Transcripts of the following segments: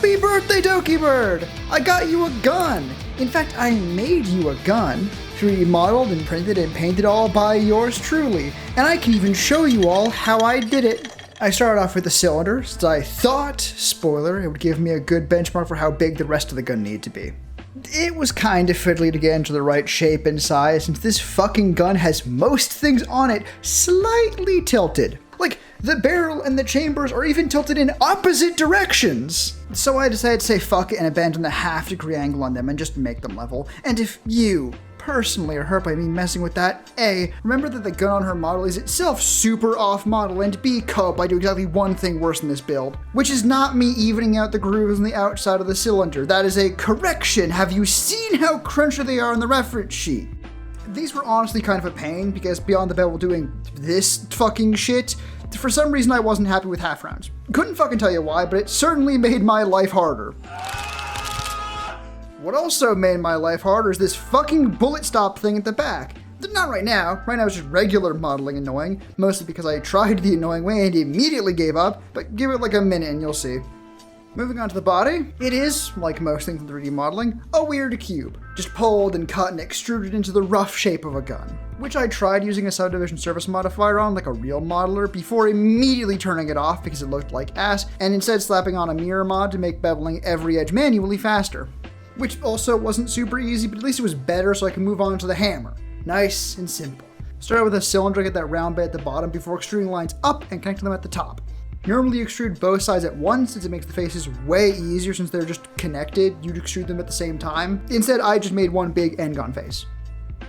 Happy birthday, Dokibird! I got you a gun! In fact, I made you a gun. 3D modeled and printed and painted all by yours truly. And I can even show you all how I did it. I started off with the cylinder, since I thought, spoiler, it would give me a good benchmark for how big the rest of the gun needed to be. It was kinda fiddly to get into the right shape and size, since this fucking gun has most things on it slightly tilted. Like, the barrel and the chambers are even tilted in opposite directions. So I decided to say fuck it and abandon the half-degree angle on them and just make them level. And if you personally are hurt by me messing with that, A, remember that the gun on her model is itself super off-model, and B, cope, I do exactly one thing worse than this build, which is not me evening out the grooves on the outside of the cylinder. That is a correction. Have you seen how crunchy they are on the reference sheet? These were honestly kind of a pain, because beyond the bevel doing this fucking shit, for some reason I wasn't happy with half rounds. Couldn't fucking tell you why, but it certainly made my life harder. What also made my life harder is this fucking bullet stop thing at the back. Not right now. Right now it's just regular modeling annoying, mostly because I tried the annoying way and immediately gave up, but give it like a minute and you'll see. Moving on to the body, it is, like most things in 3D modeling, a weird cube. Just pulled and cut and extruded into the rough shape of a gun, which I tried using a subdivision surface modifier on like a real modeler before immediately turning it off because it looked like ass, and instead slapping on a mirror mod to make beveling every edge manually faster. Which also wasn't super easy, but at least it was better so I can move on to the hammer. Nice and simple. Start with a cylinder, get that round bit at the bottom before extruding lines up and connecting them at the top. Normally you extrude both sides at once since it makes the faces way easier since they're just connected. You'd extrude them at the same time. Instead, I just made one big end-gon face.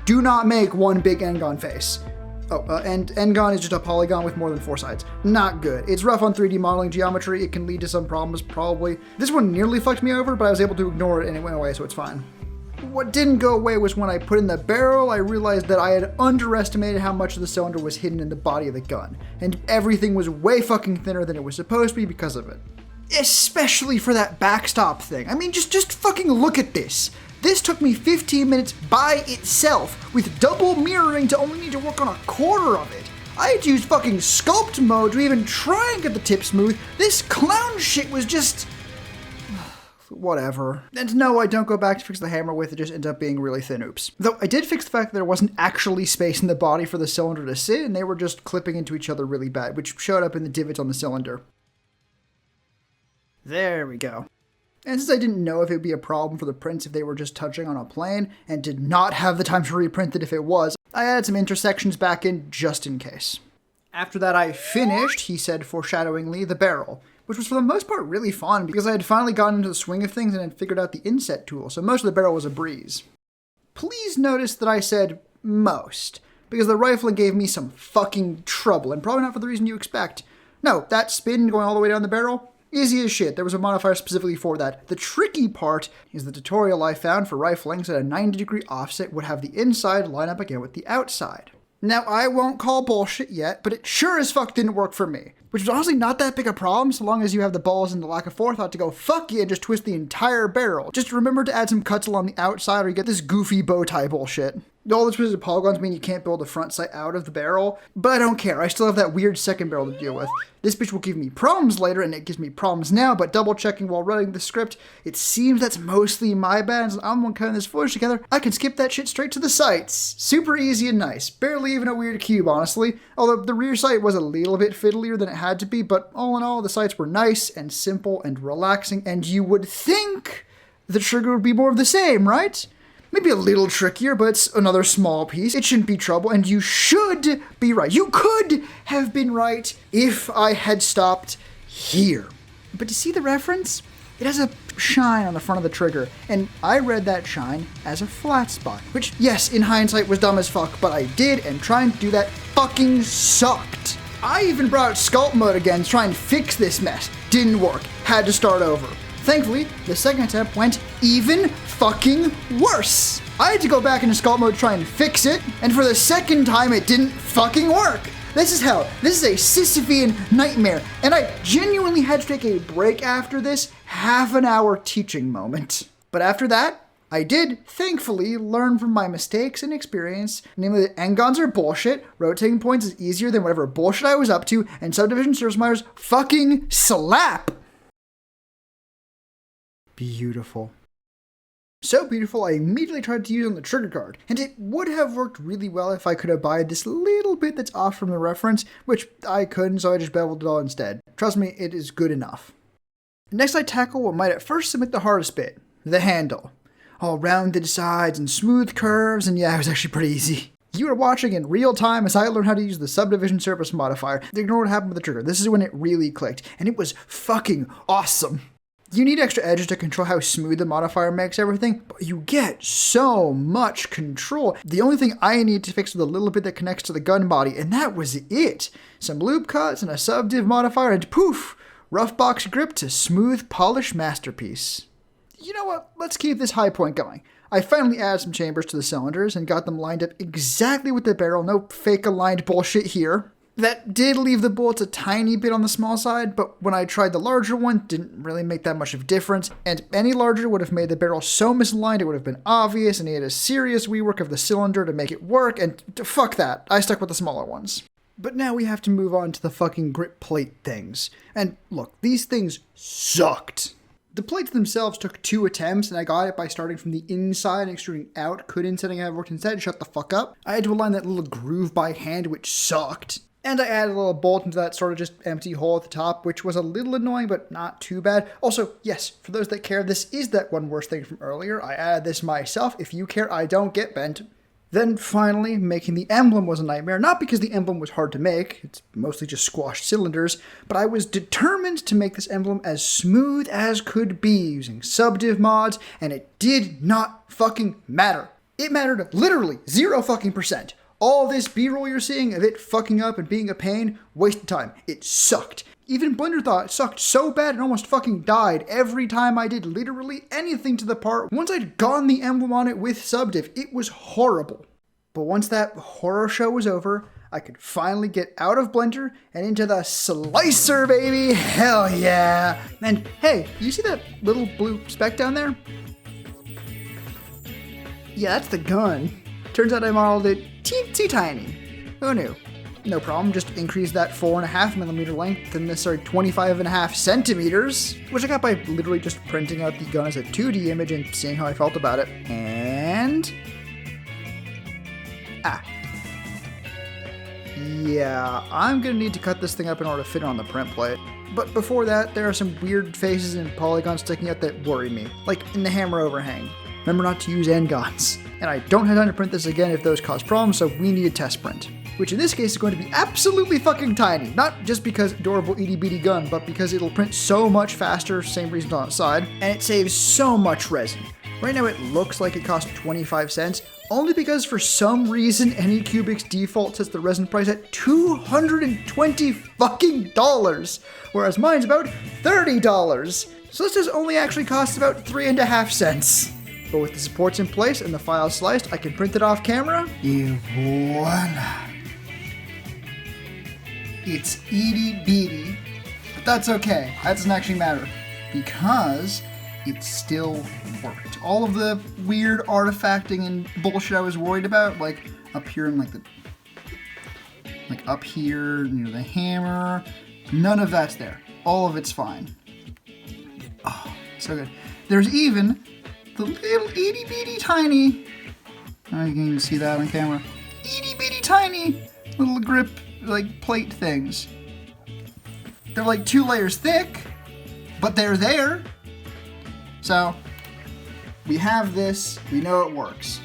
Do not make one big end-gon face. And end-gon is just a polygon with more than 4 sides. Not good. It's rough on 3D modeling geometry. It can lead to some problems, probably. This one nearly fucked me over, but I was able to ignore it and it went away, so it's fine. What didn't go away was when I put in the barrel, I realized that I had underestimated how much of the cylinder was hidden in the body of the gun, and everything was way fucking thinner than it was supposed to be because of it. Especially for that backstop thing. I mean, just fucking look at this. This took me 15 minutes by itself, with double mirroring to only need to work on a quarter of it. I had to use fucking sculpt mode to even try and get the tip smooth. This clown shit was just... whatever. And no, I don't go back to fix the hammer with, it just ends up being really thin oops. Though I did fix the fact that there wasn't actually space in the body for the cylinder to sit, and they were just clipping into each other really bad, which showed up in the divots on the cylinder. There we go. And since I didn't know if it would be a problem for the prints if they were just touching on a plane, and did not have the time to reprint it if it was, I added some intersections back in just in case. After that I finished, he said foreshadowingly, the barrel, which was for the most part really fun because I had finally gotten into the swing of things and had figured out the inset tool, so most of the barrel was a breeze. Please notice that I said most, because the rifling gave me some fucking trouble, and probably not for the reason you expect. No, that spin going all the way down the barrel, easy as shit. There was a modifier specifically for that. The tricky part is the tutorial I found for rifling so that a 90-degree offset would have the inside line up again with the outside. Now, I won't call bullshit yet, but it sure as fuck didn't work for me. Which was honestly not that big a problem so long as you have the balls and the lack of forethought to go fuck you and just twist the entire barrel. Just remember to add some cuts along the outside or you get this goofy bow tie bullshit. All the twisted polygons mean you can't build the front sight out of the barrel, but I don't care. I still have that weird second barrel to deal with. This bitch will give me problems later, and it gives me problems now, but double checking while running the script, it seems that's mostly my bad, and since I'm the one cutting this footage together, I can skip that shit straight to the sights. Super easy and nice. Barely even a weird cube, honestly, although the rear sight was a little bit fiddlier than it had to be, but all in all, the sights were nice and simple and relaxing, and you would think the trigger would be more of the same, right? Maybe a little trickier, but it's another small piece. It shouldn't be trouble, and you should be right. You could have been right if I had stopped here. But to see the reference, it has a shine on the front of the trigger, and I read that shine as a flat spot, which, yes, in hindsight was dumb as fuck, but I did, and trying to do that fucking sucked. I even brought out sculpt mode again to try and fix this mess. Didn't work. Had to start over. Thankfully, the second attempt went even fucking worse. I had to go back into sculpt mode to try and fix it, and for the second time it didn't fucking work. This is hell. This is a Sisyphean nightmare, and I genuinely had to take a break after this half-an-hour teaching moment. But after that, I did, thankfully, learn from my mistakes and experience, namely that end-gons are bullshit, rotating points is easier than whatever bullshit I was up to, and subdivision surface modifiers fucking slap. beautiful. So beautiful, I immediately tried to use it on the trigger guard, and it would have worked really well if I could abide this little bit that's off from the reference, which I couldn't, so I just beveled it all instead. Trust me, it is good enough. Next I tackle what might at first seem like the hardest bit, the handle. All rounded sides and smooth curves, and yeah, it was actually pretty easy. You are watching in real time as I learned how to use the subdivision surface modifier. Ignore what happened with the trigger. This is when it really clicked, and it was fucking awesome. You need extra edges to control how smooth the modifier makes everything, but you get so much control. The only thing I need to fix was the little bit that connects to the gun body, and that was it. Some loop cuts and a subdiv modifier, and poof, rough box grip to smooth polished masterpiece. You know what? Let's keep this high point going. I finally added some chambers to the cylinders and got them lined up exactly with the barrel. No fake aligned bullshit here. That did leave the bullets a tiny bit on the small side, but when I tried the larger one, didn't really make that much of a difference, and any larger would have made the barrel so misaligned it would have been obvious, and he had a serious rework of the cylinder to make it work, and fuck that, I stuck with the smaller ones. But now we have to move on to the fucking grip plate things. And look, these things sucked. The plates themselves took 2 attempts, and I got it by starting from the inside and extruding out. Couldn't setting I have worked instead, shut the fuck up. I had to align that little groove by hand, which sucked. And I added a little bolt into that sort of just empty hole at the top, which was a little annoying, but not too bad. Also, yes, for those that care, this is that one worse thing from earlier. I added this myself. If you care, I don't get bent. Then finally, making the emblem was a nightmare. Not because the emblem was hard to make, it's mostly just squashed cylinders, but I was determined to make this emblem as smooth as could be using subdiv mods, and it did not fucking matter. It mattered literally 0 fucking percent. All this B-roll you're seeing of it fucking up and being a pain, wasted time. It sucked. Even Blender thought it sucked so bad it almost fucking died every time I did literally anything to the part. Once I'd gotten the emblem on it with subdiv, it was horrible. But once that horror show was over, I could finally get out of Blender and into the slicer, baby! Hell yeah! And hey, you see that little blue speck down there? Yeah, that's the gun. Turns out I modeled it teensy tiny. Who knew? No problem, just increase that 4.5mm length to the necessary 25.5 centimeters, which I got by literally just printing out the gun as a 2D image and seeing how I felt about it. And... yeah, I'm gonna need to cut this thing up in order to fit it on the print plate. But before that, there are some weird faces and polygons sticking out that worry me, like in the hammer overhang. Remember not to use N-gons. And I don't have time to print this again if those cause problems, so we need a test print. Which in this case is going to be absolutely fucking tiny. Not just because adorable itty bitty gun, but because it'll print so much faster, same reason on its side, and it saves so much resin. Right now it looks like it costs 25 cents, only because for some reason Anycubic's default sets the resin price at $220 fucking dollars, whereas mine's about $30. So this does only actually cost about 3.5 cents. But with the supports in place and the files sliced, I can print it off camera. Et voila. It's itty bitty, but that's okay. That doesn't actually matter because it still worked. All of the weird artifacting and bullshit I was worried about, like up here and like up here, the hammer, none of that's there. All of it's fine. Oh, so good. There's even the little itty bitty tiny, I can even see that on camera, itty bitty tiny little grip plate things. They're like 2 layers thick, but they're there. So we have this, we know it works,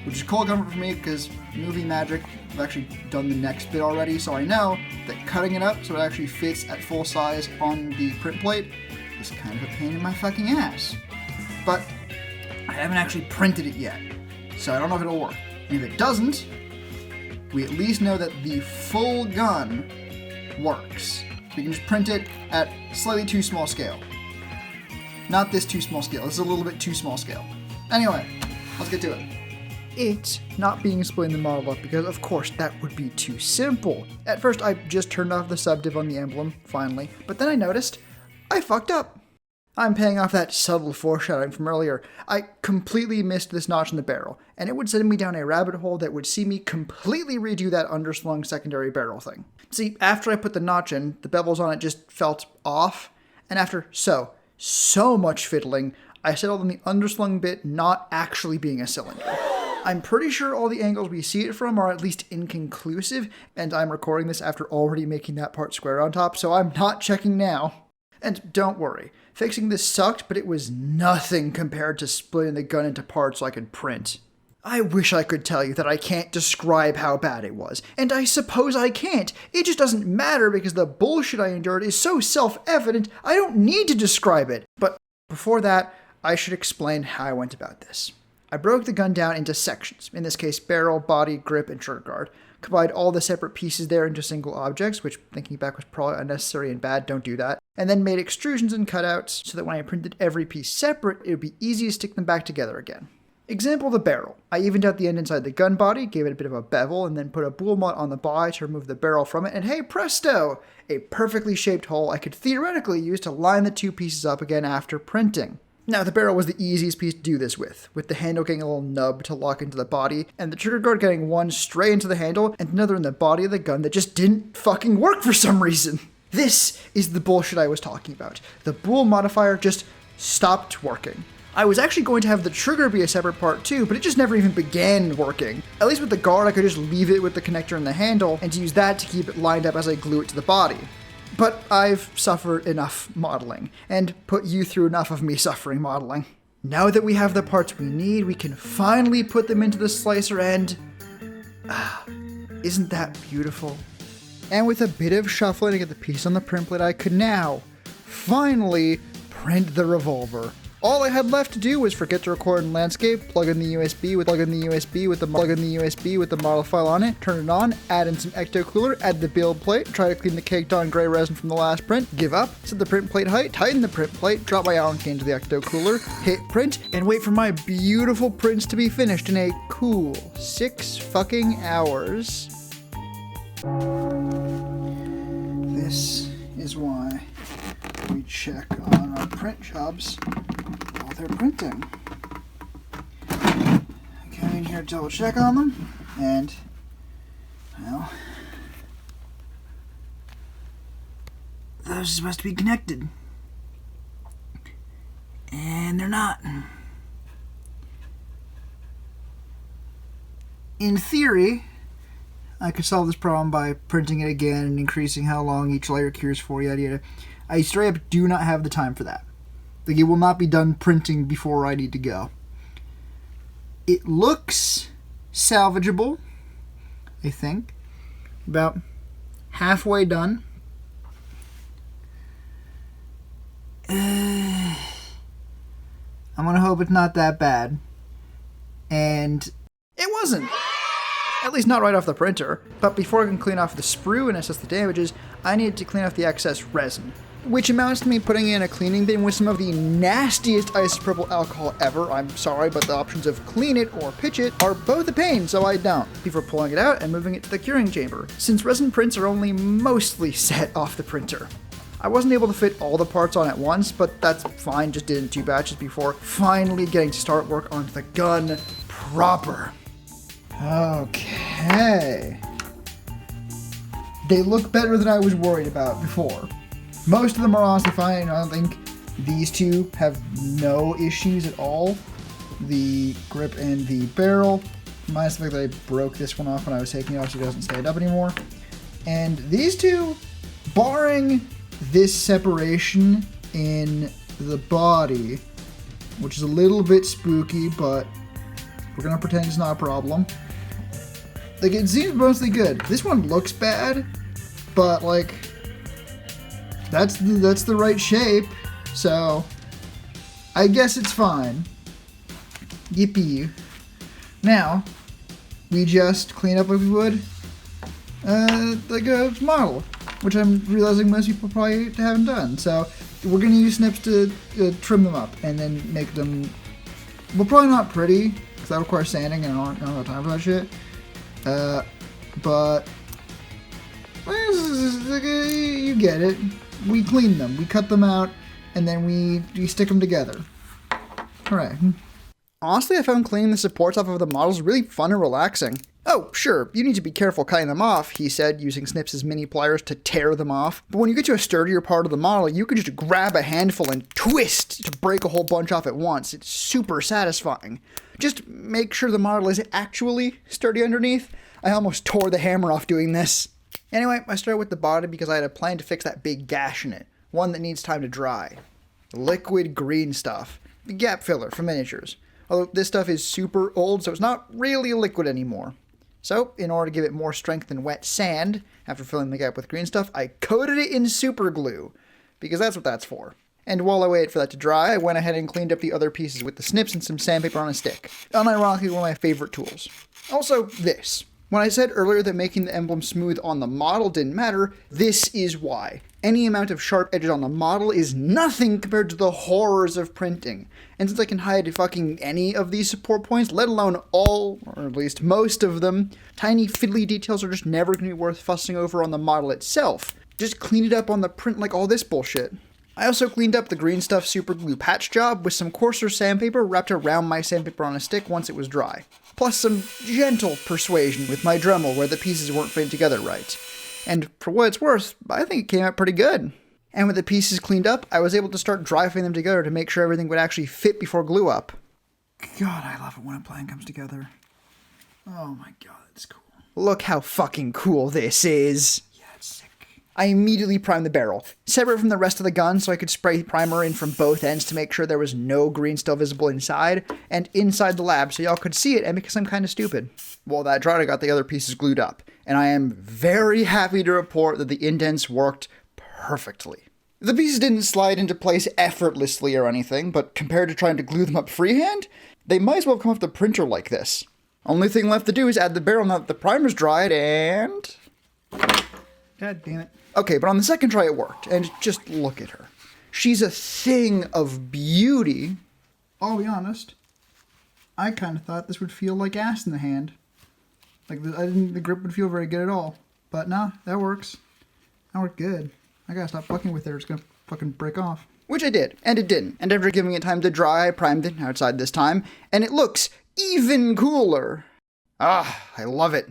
which is cool comfort for me because movie magic, I've actually done the next bit already, so I know that cutting it up so it actually fits at full size on the print plate is kind of a pain in my fucking ass. But I haven't actually printed it yet, so I don't know if it'll work. And if it doesn't, we at least know that the full gun works. We can just print it at slightly too small scale. Not this too small scale, this is a little bit too small scale. Anyway, let's get to it. It's not being split in the model up because of course that would be too simple. At first I just turned off the subdiv on the emblem, finally, but then I noticed I fucked up. I'm paying off that subtle foreshadowing from earlier. I completely missed this notch in the barrel, and it would send me down a rabbit hole that would see me completely redo that underslung secondary barrel thing. See, after I put the notch in, the bevels on it just felt off, and after so much fiddling, I settled on the underslung bit not actually being a cylinder. I'm pretty sure all the angles we see it from are at least inconclusive, and I'm recording this after already making that part square on top, so I'm not checking now. And don't worry, fixing this sucked, but it was nothing compared to splitting the gun into parts so I could print. I wish I could tell you that I can't describe how bad it was, and I suppose I can't. It just doesn't matter because the bullshit I endured is so self-evident, I don't need to describe it. But before that, I should explain how I went about this. I broke the gun down into sections, in this case barrel, body, grip, and trigger guard. Combined all the separate pieces there into single objects, which thinking back was probably unnecessary and bad, don't do that. And then made extrusions and cutouts so that when I printed every piece separate, it would be easy to stick them back together again. Example, the barrel. I evened out the end inside the gun body, gave it a bit of a bevel, and then put a boule nut on the body to remove the barrel from it, and hey presto! A perfectly shaped hole I could theoretically use to line the two pieces up again after printing. Now, the barrel was the easiest piece to do this with the handle getting a little nub to lock into the body, and the trigger guard getting one straight into the handle, and another in the body of the gun that just didn't fucking work for some reason. This is the bullshit I was talking about. The boule modifier just stopped working. I was actually going to have the trigger be a separate part too, but it just never even began working. At least with the guard, I could just leave it with the connector and the handle, and use that to keep it lined up as I glue it to the body. But I've suffered enough modeling, and put you through enough of me suffering modeling. Now that we have the parts we need, we can finally put them into the slicer and... isn't that beautiful? And with a bit of shuffling to get the piece on the print plate, I could now, finally, print the revolver. All I had left to do was forget to record in landscape, plug in the USB with the model file on it, turn it on, add in some ecto cooler, add the build plate, try to clean the caked on gray resin from the last print, give up, set the print plate height, tighten the print plate, drop my Allen key into the ecto cooler, hit print, and wait for my beautiful prints to be finished in a cool 6 fucking hours. This is why we check on our print jobs while they're printing. I come in here to double check on them, and, well, those are supposed to be connected. And they're not. In theory, I could solve this problem by printing it again and increasing how long each layer cures for, yada yada. I straight up do not have the time for that. Like, it will not be done printing before I need to go. It looks salvageable, I think. About halfway done. I'm gonna hope it's not that bad. And it wasn't. At least not right off the printer. But before I can clean off the sprue and assess the damages, I needed to clean off the excess resin. Which amounts to me putting in a cleaning bin with some of the nastiest isopropyl alcohol ever. I'm sorry, but the options of clean it or pitch it are both a pain, so I don't. Before pulling it out and moving it to the curing chamber, since resin prints are only mostly set off the printer. I wasn't able to fit all the parts on at once, but that's fine, just did it in 2 batches before finally getting to start work on the gun proper. Okay. They look better than I was worried about before. Most of them are honestly fine. I don't think these two have no issues at all. The grip and the barrel. Minus the fact that I broke this one off when I was taking it off so it doesn't stand up anymore. And these two, barring this separation in the body, which is a little bit spooky, but we're gonna pretend it's not a problem. Like, it seems mostly good. This one looks bad, but like, that's the right shape, so I guess it's fine. Yippee. Now, we just clean up like we would like a model, which I'm realizing most people probably haven't done. So we're gonna use snips to trim them up and then make them, well, probably not pretty, because that requires sanding and I don't have time for that shit. But you get it. We clean them, we cut them out, and then we stick them together. Alright. Honestly, I found cleaning the supports off of the models really fun and relaxing. Oh, sure, you need to be careful cutting them off, he said, using Snips' mini pliers to tear them off. But when you get to a sturdier part of the model, you can just grab a handful and twist to break a whole bunch off at once. It's super satisfying. Just make sure the model is actually sturdy underneath. I almost tore the hammer off doing this. Anyway, I started with the body because I had a plan to fix that big gash in it. One that needs time to dry. Liquid green stuff. The gap filler for miniatures. Although this stuff is super old, so it's not really a liquid anymore. So, in order to give it more strength than wet sand, after filling the gap with green stuff, I coated it in super glue, because that's what that's for. And while I waited for that to dry, I went ahead and cleaned up the other pieces with the snips and some sandpaper on a stick. Unironically, one of my favorite tools. Also, this. When I said earlier that making the emblem smooth on the model didn't matter, this is why. Any amount of sharp edges on the model is nothing compared to the horrors of printing. And since I can hide fucking any of these support points, let alone all, or at least most of them, tiny fiddly details are just never going to be worth fussing over on the model itself. Just clean it up on the print like all this bullshit. I also cleaned up the green stuff super glue patch job with some coarser sandpaper wrapped around my sandpaper on a stick once it was dry. Plus some gentle persuasion with my Dremel where the pieces weren't fitting together right. And for what it's worth, I think it came out pretty good. And with the pieces cleaned up, I was able to start dry fitting them together to make sure everything would actually fit before glue up. God, I love it when a plan comes together. Oh my god, it's cool. Look how fucking cool this is. Yeah, it's sick. I immediately primed the barrel, separate from the rest of the gun so I could spray primer in from both ends to make sure there was no green still visible inside, and inside the lab so y'all could see it and because I'm kind of stupid. While that dried, I got the other pieces glued up, and I am very happy to report that the indents worked perfectly. The pieces didn't slide into place effortlessly or anything, but compared to trying to glue them up freehand, they might as well come off the printer like this. Only thing left to do is add the barrel now that the primer's dried, and... God damn it. Okay, but on the second try it worked, and just look at her. She's a thing of beauty. I'll be honest, I kind of thought this would feel like ass in the hand. Like, I didn't think the grip would feel very good at all. But nah, that works. That worked good. I gotta stop fucking with it or it's gonna fucking break off. Which I did, and it didn't. And after giving it time to dry, I primed it outside this time, and it looks even cooler. Ah, I love it.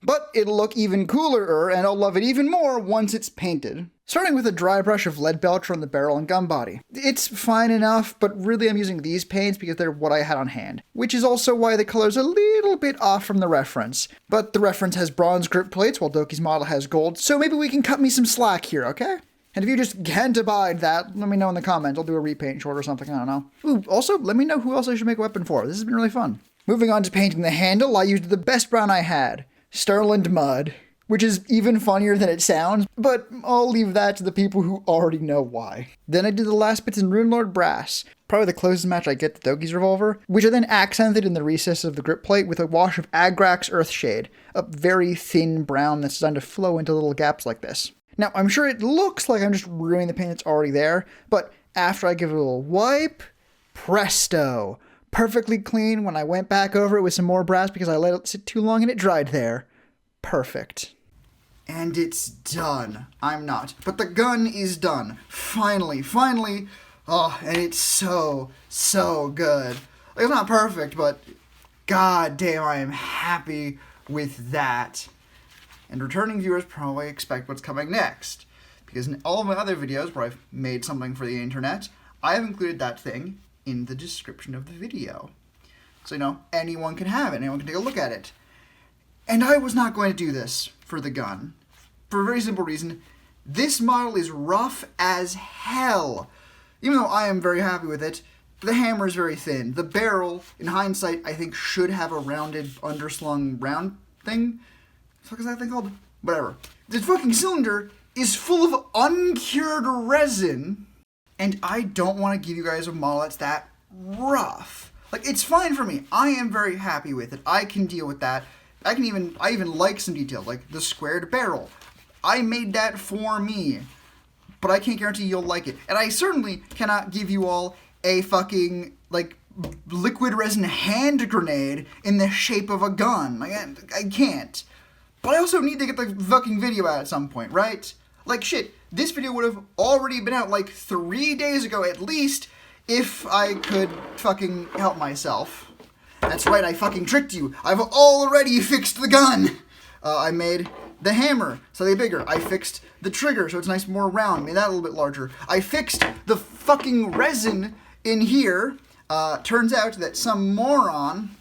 But it'll look even cooler, and I'll love it even more once it's painted. Starting with a dry brush of lead belcher on the barrel and gun body. It's fine enough, but really I'm using these paints because they're what I had on hand. Which is also why the color's a little bit off from the reference. But the reference has bronze grip plates while Doki's model has gold, so maybe we can cut me some slack here, okay? And if you just can't abide that, let me know in the comments. I'll do a repaint short or something, I don't know. Ooh, also, let me know who else I should make a weapon for. This has been really fun. Moving on to painting the handle, I used the best brown I had. Sterling Mud. Which is even funnier than it sounds, but I'll leave that to the people who already know why. Then I did the last bits in Runelord Brass, probably the closest match I get to Doki's revolver, which I then accented in the recesses of the grip plate with a wash of Agrax Earthshade, a very thin brown that's designed to flow into little gaps like this. Now, I'm sure it looks like I'm just ruining the paint that's already there, but after I give it a little wipe, presto! Perfectly clean when I went back over it with some more brass because I let it sit too long and it dried there. Perfect. And it's done. I'm not. But the gun is done. Finally. Oh, and it's so good. Like, it's not perfect, but god damn, I am happy with that. And returning viewers probably expect what's coming next. Because in all of my other videos where I've made something for the internet, I have included that thing in the description of the video. So, anyone can have it. Anyone can take a look at it. And I was not going to do this for the gun. For a very simple reason. This model is rough as hell. Even though I am very happy with it, the hammer is very thin. The barrel, in hindsight, I think should have a rounded, underslung round thing. What the fuck is that thing called? Whatever. The fucking cylinder is full of uncured resin. And I don't want to give you guys a model that's that rough. Like, it's fine for me. I am very happy with it. I can deal with that. I even like some details, like the squared barrel. I made that for me, but I can't guarantee you'll like it. And I certainly cannot give you all a fucking, liquid resin hand grenade in the shape of a gun. I can't. But I also need to get the fucking video out at some point, right? Like, shit, this video would have already been out, 3 days ago at least, if I could fucking help myself. That's right, I fucking tricked you. I've already fixed the gun. I made the hammer slightly bigger. I fixed the trigger so it's nice and more round. Made that a little bit larger. I fixed the fucking resin in here. Turns out that some moron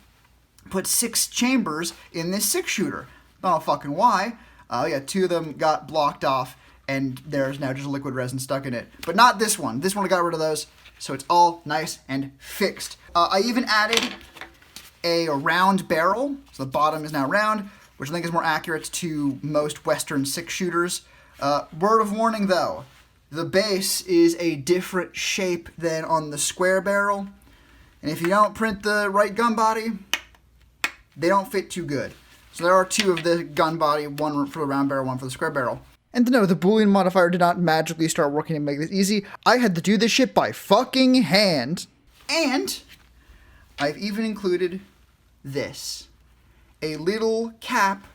put 6 chambers in this 6-shooter. Don't know fucking why. Yeah, 2 of them got blocked off, and there's now just liquid resin stuck in it. But not this one. This one I got rid of those, so it's all nice and fixed. I even added a round barrel, so the bottom is now round, which I think is more accurate to most Western 6-shooters. Word of warning, though. The base is a different shape than on the square barrel, and if you don't print the right gun body, they don't fit too good. So there are 2 of the gun body, one for the round barrel, one for the square barrel. And to know, the Boolean modifier did not magically start working to make this easy. I had to do this shit by fucking hand. And I've even included this. A little cap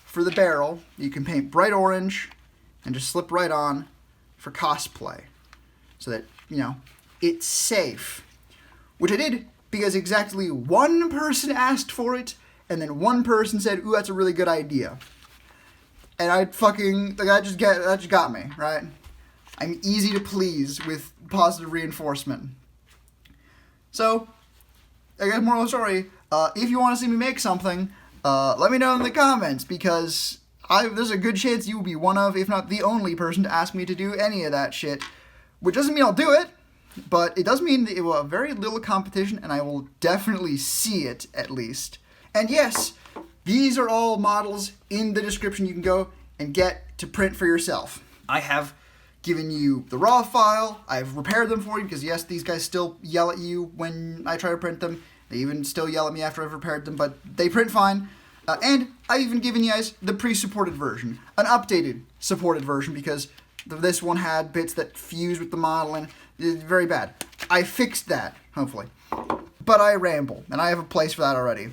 for the barrel you can paint bright orange and just slip right on for cosplay. So that, you know, it's safe. Which I did because exactly 1 person asked for it, and then 1 person said, ooh, that's a really good idea. And that just got me, right? I'm easy to please with positive reinforcement. So, I guess moral of the story, if you want to see me make something, let me know in the comments, because there's a good chance you will be one of, if not the only person to ask me to do any of that shit. Which doesn't mean I'll do it, but it does mean that it will have very little competition, and I will definitely see it, at least. And yes, these are all models in the description you can go and get to print for yourself. I have given you the raw file, I've repaired them for you, because yes, these guys still yell at you when I try to print them. They even still yell at me after I've repaired them, but they print fine. And I've even given you guys the pre-supported version, an updated supported version, because this one had bits that fused with the model, and it's very bad. I fixed that, hopefully. But I ramble, and I have a place for that already.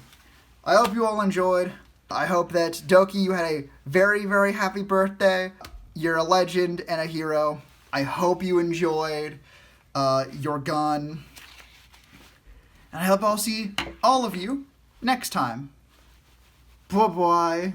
I hope you all enjoyed. I hope that, Doki, you had a very, very happy birthday. You're a legend and a hero. I hope you enjoyed your gun. And I hope I'll see all of you next time. Bye-bye.